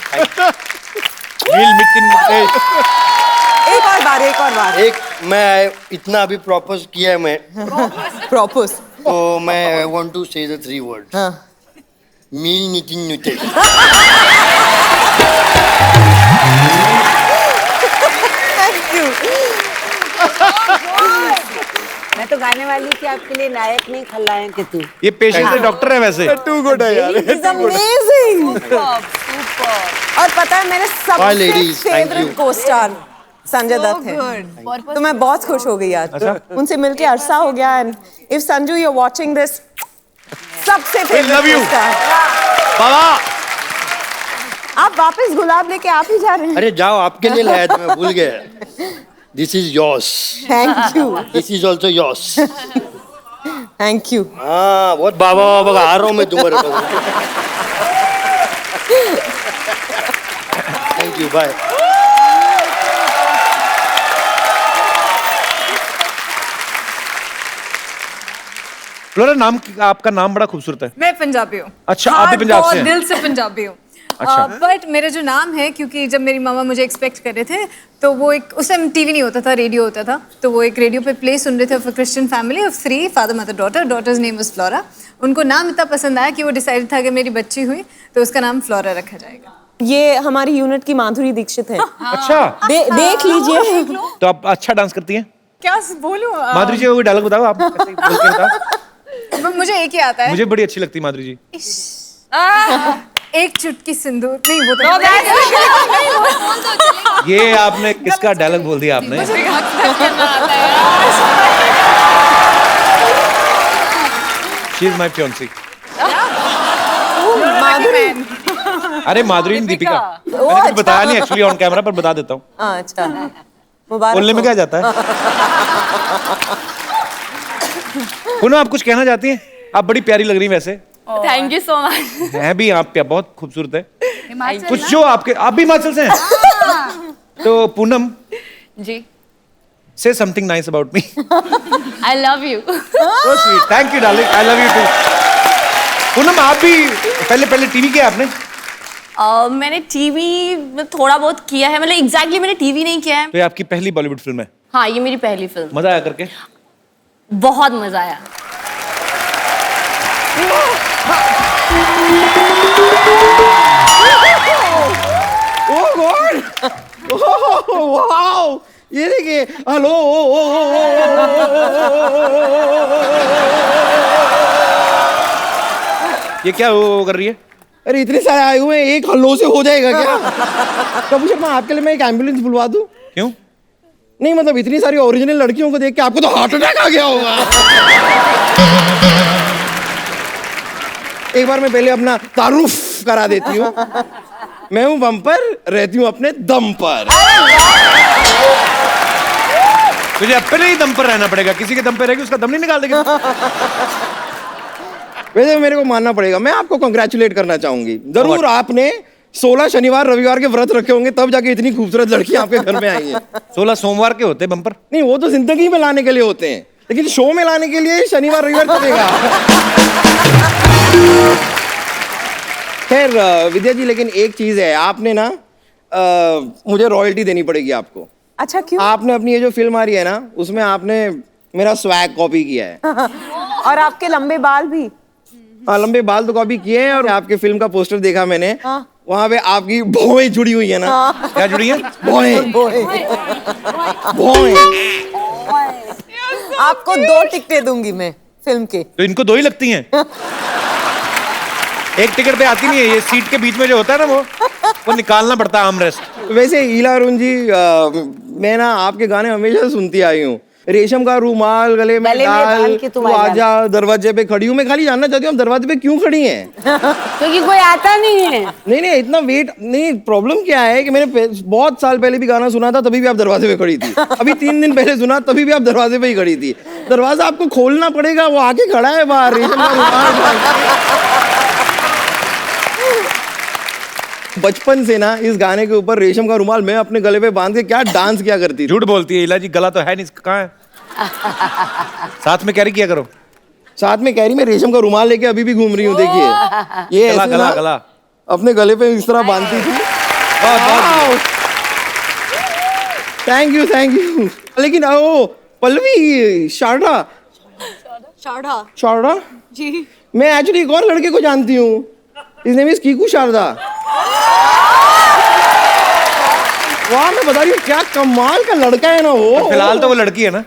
Neil Nitin एक और बार। एक मैं इतना अभी प्रॉपोज किया है मैं, Propose. तो मैं want to say the 3 words. मील नितिन नुते। Thank you. मैं तो गाने वाली थी आपके लिए, नायक नहीं खलनायक है तू। ये पेशे से डॉक्टर है वैसे। टू गुड है यार। It's amazing. और पता है मेरे Bye, सबसे ladies. Thank favourite you. Co-star Sanjay Dutt है। तो मैं बहुत खुश हो गई आज। उनसे मिलके अरसा हो गया। And if Sanju you are watching this, सबसे favourite love you. Co-star. Baba, आप वापस गुलाब लेके आप ही जा रहे हैं। अरे जाओ, आपके लिए लाया था, मैं भूल गया। This is yours. Thank you. This is also yours. Thank you. हाँ, बहुत बाबा बाबा आ रहा हूँ मैं तुम्हारे पास। Thank you, bye. फ्लोरा, आपका नाम बड़ा खूबसूरत है। मैं पंजाबी हूँ। अच्छा, आप भी पंजाब से हैं? दिल से पंजाबी हूँ। अच्छा। बट मेरा जो नाम है, क्योंकि जब मेरी मामा मुझे एक्सपेक्ट कर रहे थे, तो वो एक, उस टाइम टीवी नहीं होता था, रेडियो होता था, तो वो एक रेडियो पे प्ले सुन रहे थे of a Christian family of 3, father mother daughter, daughter's name was Flora. उनको नाम इतना पसंद आया कि वो डिसाइड था कि मेरी बच्ची हुई तो उसका नाम फ्लोरा रखा जाएगा। ये हमारी यूनिट की माधुरी दीक्षित है। अच्छा, देख लीजिए। तो आप अच्छा डांस करती हैं? क्या बोलूं? माधुरी जी, कोई डायलॉग बताओ आप, कैसे बोल के बताओ। मुझे एक ही आता है। मुझे बड़ी अच्छी लगती है माधुरी जी। एक चुटकी सिंदूर। नहीं, वो तो ये आपने किसका डायलॉग बोल दिया आपने? She is my fiancée. अरे माधुरी ने दीपिका, मैंने कुछ बताया नहीं एक्चुअली ऑन कैमरा, पर बता देता हूँ। अच्छा, मुबारक। बोलने में क्या जाता है? पुनः आप कुछ कहना चाहती हैं? आप बड़ी प्यारी लग रही हैं वैसे। Thank you so much. हैं भी आप बहुत खूबसूरत है। कुछ जो आपके, आप भी हिमाचल से हैं? तो पूनम जी, say something nice about me. I love you. So sweet. Thank you, darling. I love you too. Poonam, आप भी पहले टीवी किया आपने? मैंने टीवी में थोड़ा बहुत किया है, मतलब एग्जैक्टली मैंने टीवी नहीं किया है। तो ये आपकी पहली बॉलीवुड फिल्म है? हाँ, ये मेरी पहली फिल्म। मजा आया करके? बहुत मजा आया। ओह गॉड, वाओ, ये देखिए, हेलो। ये क्या वो कर रही है? अरे इतने सारे आए हुए हैं, एक हल्लो से हो जाएगा क्या? कपूर शर्मा, आपके लिए मैं एक एम्बुलेंस बुलवा दूं? क्यों? नहीं, मतलब इतनी सारी ओरिजिनल लड़कियों को देख के आपको तो हार्ट अटैक आ गया होगा। एक बार मैं पहले अपना तारुफ करा देती हूँ। मैं हूँ बम्पर, रहती हूँ अपने दम पर। तुझे अपने ही दम पर रहना पड़ेगा, किसी के दम पर रहेगी उसका दम नहीं निकाल देगी। वैसे मेरे को मानना पड़ेगा, मैं आपको कंग्रेचुलेट करना चाहूंगी। जरूर आपने 16 शनिवार रविवार के व्रत रखे होंगे, तब जाके इतनी खूबसूरत लड़कियां आपके घर में आई हैं। 16 सोमवार के होते बम्पर? नहीं, वो तो जिंदगी में लाने के लिए होते हैं, लेकिन शो में लाने के लिए शनिवार रविवार चलेगा। खैर विद्या जी, लेकिन एक चीज है, आपने ना मुझे रॉयल्टी देनी पड़ेगी आपको। अच्छा, क्यों? आपने अपनी ये जो फिल्म आ रही है ना, उसमें आपने मेरा स्वैग कॉपी किया है। और आपके लंबे बाल भी। हाँ, लंबे बाल तो कॉपी किए हैं, और आपके फिल्म का पोस्टर देखा मैंने। हाँ। वहाँ पे आपकी भौएं जुड़ी हुई है ना? हाँ। क्या जुड़ी है? भौएं। भौएं। आपको 2 टिकटें दूंगी मैं फिल्म के। तो इनको 2 ही लगती हैं? एक टिकट पे आती नहीं है, ये सीट के बीच में जो होता है ना, वो निकालना पड़ता है आर्मरेस्ट। वैसे ईला अरुण जी, मैं ना आपके गाने हमेशा सुनती आई हूँ। रेशम का रूमाल गले में डाल के तू आजा, दरवाजे पे खड़ी हूँ। मैं खाली जानना चाहती हूँ, आप दरवाजे पे क्यों खड़ी हैं? क्योंकि कोई आता नहीं है। नहीं, इतना वेट नहीं। प्रॉब्लम क्या है कि मैंने बहुत साल पहले भी गाना सुना था, तभी भी आप दरवाजे पे खड़ी थी। अभी 3 दिन पहले सुना, तभी भी आप दरवाजे पे ही खड़ी थी। दरवाजा आपको खोलना पड़ेगा, वो आके खड़ा है बाहर, रेशम का रूमाल। बचपन से ना इस गाने के ऊपर रेशम का रुमाल मैं अपने गले पे बांध के क्या डांस किया करती थी। झूठ बोलती है इला जी, गला तो है नहीं, कहाँ है? साथ में कैरी किया करो। साथ में कैरी में रेशम का रुमाल लेके अभी भी घूम रही हूँ। देखिए, ये गला ऐसे गला ना गला अपने गले पे इस तरह बांधती थी। Thank you. लेकिन ओ पल्लवी, शारदा जी, मैं एक्चुअली एक और लड़के को जानती हूँ। His name is Kiku Sharda. वाह, मैं बता रही हूँ, क्या कमाल का लड़का है ना वो। फिलहाल तो वो लड़की है ना।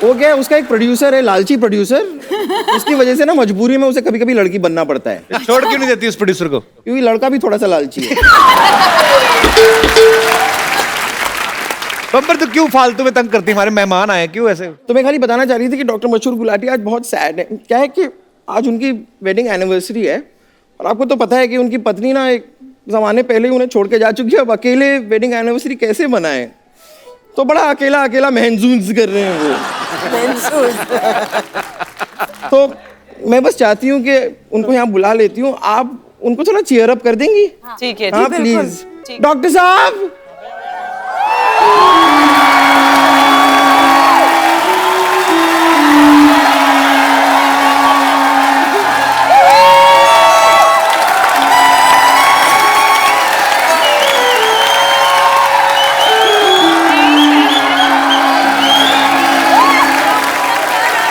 वो क्या है, उसका एक प्रोड्यूसर है, लालची प्रोड्यूसर। उसकी वजह से ना मजबूरी में उसे कभी कभी लड़की बनना पड़ता है। छोड़ क्यों नहीं देती उस प्रोड्यूसर को? क्योंकि लड़का भी थोड़ा सा लालची है। बम्पर, तो क्यों फालतू में तंग करती? हमारे मेहमान आए, क्यों ऐसे? तो मैं खाली बताना चाह रही थी कि डॉक्टर मशहूर गुलाटी आज बहुत सैड है। क्या है कि आज उनकी वेडिंग एनिवर्सरी है, और आपको तो पता है कि उनकी पत्नी ना एक ज़माने पहले ही उन्हें छोड़ के जा चुकी है। अब अकेले वेडिंग एनिवर्सरी कैसे मनाएं? तो बड़ा अकेला अकेला महसूस कर रहे हैं वो। तो मैं बस चाहती हूँ कि उनको यहाँ बुला लेती हूँ, आप उनको थोड़ा चीयर अप कर देंगी? ठीक है हाँ जी, बिल्कुल। प्लीज। डॉक्टर साहब,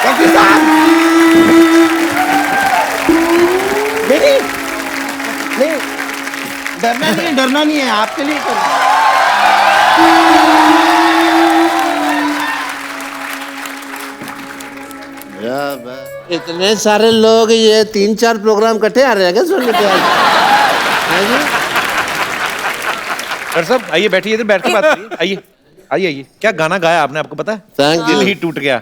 डॉक्टर साहब, नहीं नहीं, डरना नहीं है, आपके लिए कर। इतने सारे लोग, ये 3-4 प्रोग्राम इकट्ठे आ रहे हैं क्या सुनने के? डॉक्टर साहब आइए, बैठिए, इधर बैठ के बात करिए। आइए आइए आइए। क्या गाना गाया आपने, आपको पता है? Thank you. दिल ही टूट गया।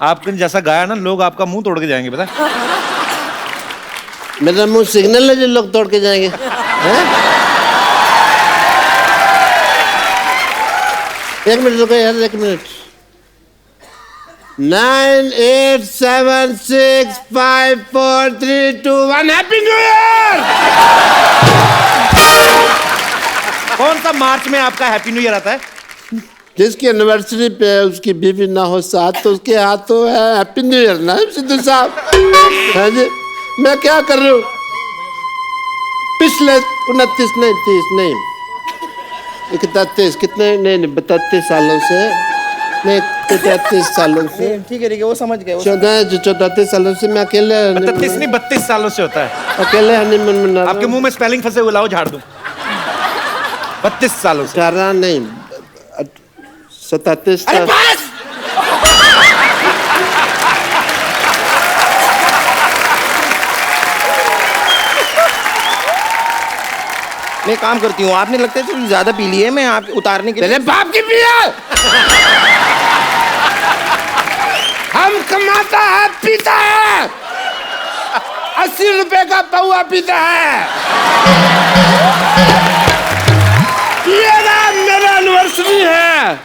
आपने जैसा गाया ना, लोग आपका मुंह तोड़ के जाएंगे, पता है? मेरा मुंह सिग्नल है जो लोग तोड़ के जाएंगे, हैं? एक मिनट रुको यार, 1 मिनट। 9, 8, 7, 6, 5, 4, 3, 2, 1 happy new year. कौन सा मार्च में आपका हैप्पी न्यू ईयर आता है? जिसकी एनिवर्सरी पे उसकी बीवी ना हो साथ, तो उसके हाथ तो है हैप्पी न्यू ईयर ना सिद्धू साहब। हाँ जी, मैं क्या कर रही हूँ? पिछले 29 नहीं 30 नहीं 31 कितने नहीं 32 सालों से, नहीं 33 सालों से, ठीक है वो समझ गए। 34 सालों से मैं अकेले 32 नहीं 32 सालों से होता है। अकेले हनीमून मना रहा हूँ। आपके मुंह में स्पेलिंग फंसे हुए, लाओ झाड़ दूं। 32 सालों से। 18 नहीं 37 अरे बस! मैं काम करती हूँ, आपने लगता है थोड़ी ज्यादा पी ली है, मैं आप उतारने के लिए। तेरे बाप की पिया। हम कमाता है पीता है, 80 रुपए का पौआ पीता है। ये ना मेरा एनिवर्सरी है,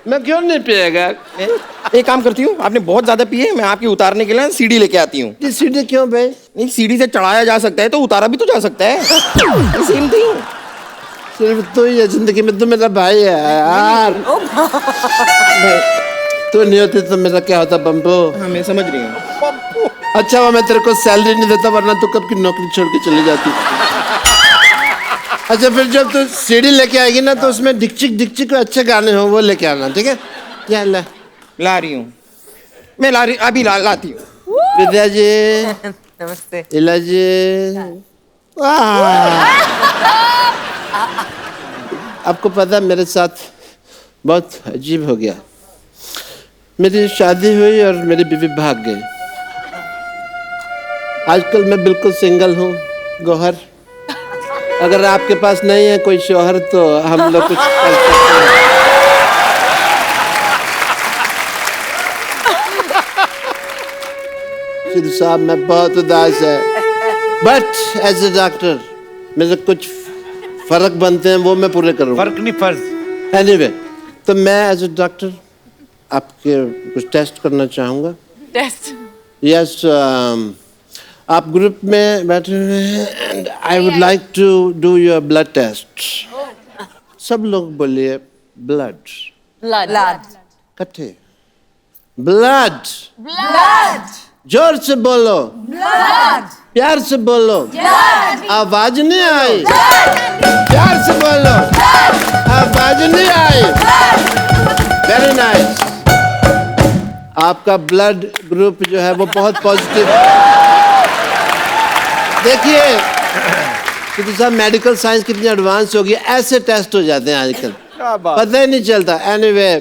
मैं क्यों नहीं पिएगा? एक काम करती हूँ, आपने बहुत ज्यादा पी है, मैं आपकी उतारने के लिए सीढ़ी लेके आती हूँ। ये सीढ़ी क्यों भाई? नहीं, सीढ़ी से चढ़ाया जा सकता है तो उतारा भी तो जा सकता है। Same thing. सिर्फ तो ये जिंदगी में तो मेरा भाई है यार। तू नहीं होती तो मेरा क्या होता बम्बो? हाँ मैं समझ रही हूँ। अच्छा वो मैं तेरे को सैलरी नहीं देता, वरना तू कब की नौकरी छोड़ के चली जाती। अच्छा फिर जब तू सीडी लेके आएगी ना, तो उसमें डिक्चिक डिक्चिक अच्छे गाने हो वो लेके आना, ठीक है? क्या ला रही हूँ मैं, अभी लाती हूँ। विद्या जी नमस्ते। इला जी, आपको पता है मेरे साथ बहुत अजीब हो गया। मेरी शादी हुई और मेरी बीवी भाग गई। आजकल मैं बिल्कुल सिंगल हूँ गौहर। अगर आपके पास नहीं है कोई शौहर तो हम लोग कुछ कर सकते हैं। सिद्धू साहब मैं बहुत उदास है, बट एज ए डॉक्टर मेरे कुछ फर्क बनते हैं, वो मैं पूरे करूँगा। फर्क नहीं फर्ज। एनीवे, तो मैं एज ए डॉक्टर आपके कुछ टेस्ट करना चाहूँगा। टेस्ट? यस, आप ग्रुप में बैठे हुए हैं and I would like to do your blood test. सब लोग बोलिए ब्लड। ब्लड। इकट्ठे ब्लड। ब्लड। जोर से बोलो, ब्लड। प्यार से बोलो, आवाज नहीं आई। प्यार से बोलो, आवाज नहीं आई। Very nice. आपका ब्लड ग्रुप जो है वो बहुत पॉजिटिव है। देखिए सिद्धू साहब, मेडिकल साइंस कितनी एडवांस हो गई, ऐसे टेस्ट हो जाते हैं आजकल, पता ही नहीं चलता। एनीवे,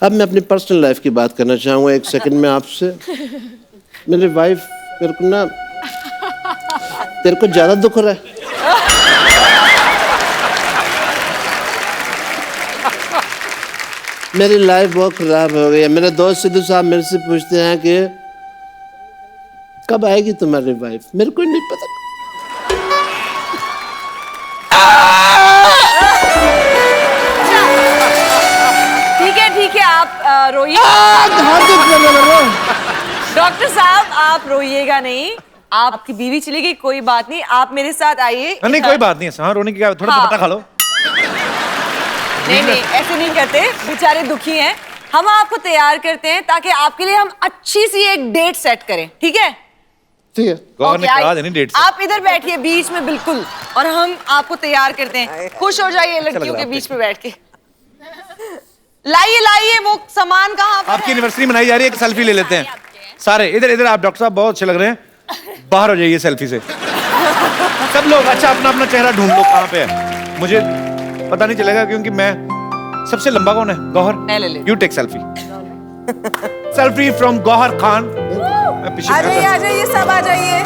अब मैं अपनी पर्सनल लाइफ की बात करना चाहूँगा 1 सेकंड में आपसे। मेरी वाइफ मेरे को ना, तेरे को ज्यादा दुख हो रहा है? मेरी लाइफ बहुत खराब हो गई है। मेरे दोस्त सिद्धू साहब मेरे से पूछते हैं कि कब आएगी तुम्हारी वाइफ? मेरे को नहीं पता। ठीक है आप रोइए। डॉक्टर साहब आप रोइएगा नहीं, आपकी बीवी चली गई, कोई बात नहीं, आप मेरे साथ आइए। नहीं कोई बात नहीं है, हाँ रोने की क्या, थोड़ा दुपट्टा खा लो। नहीं नहीं ऐसे नहीं करते, बेचारे दुखी हैं। हम आपको तैयार करते हैं ताकि आपके लिए हम अच्छी सी एक डेट सेट करें, ठीक है? ठीक है। गौहर ने कहा देनी डेट से। आप इधर बैठिए बीच में बिल्कुल, और हम आपको तैयार करते हैं। खुश हो जाइए लड़कियों के बीच में बैठ के। लाइए वो सामान कहाँ पर आपकी एनिवर्सरी मनाई जा रही है, एक सेल्फी ले लेते हैं सारे। इधर आप डॉक्टर साहब बहुत अच्छे लग रहे हैं, बाहर हो जाइए सेल्फी से सब लोग। अच्छा अपना अपना चेहरा ढूंढ लो कहाँ पे है, मुझे पता नहीं चलेगा क्योंकि मैं सबसे लंबा कौन है? गौहर, मैं ले ले। You take selfie. Selfie from Gauhar Khan. आ जाइए सब आ जाइए।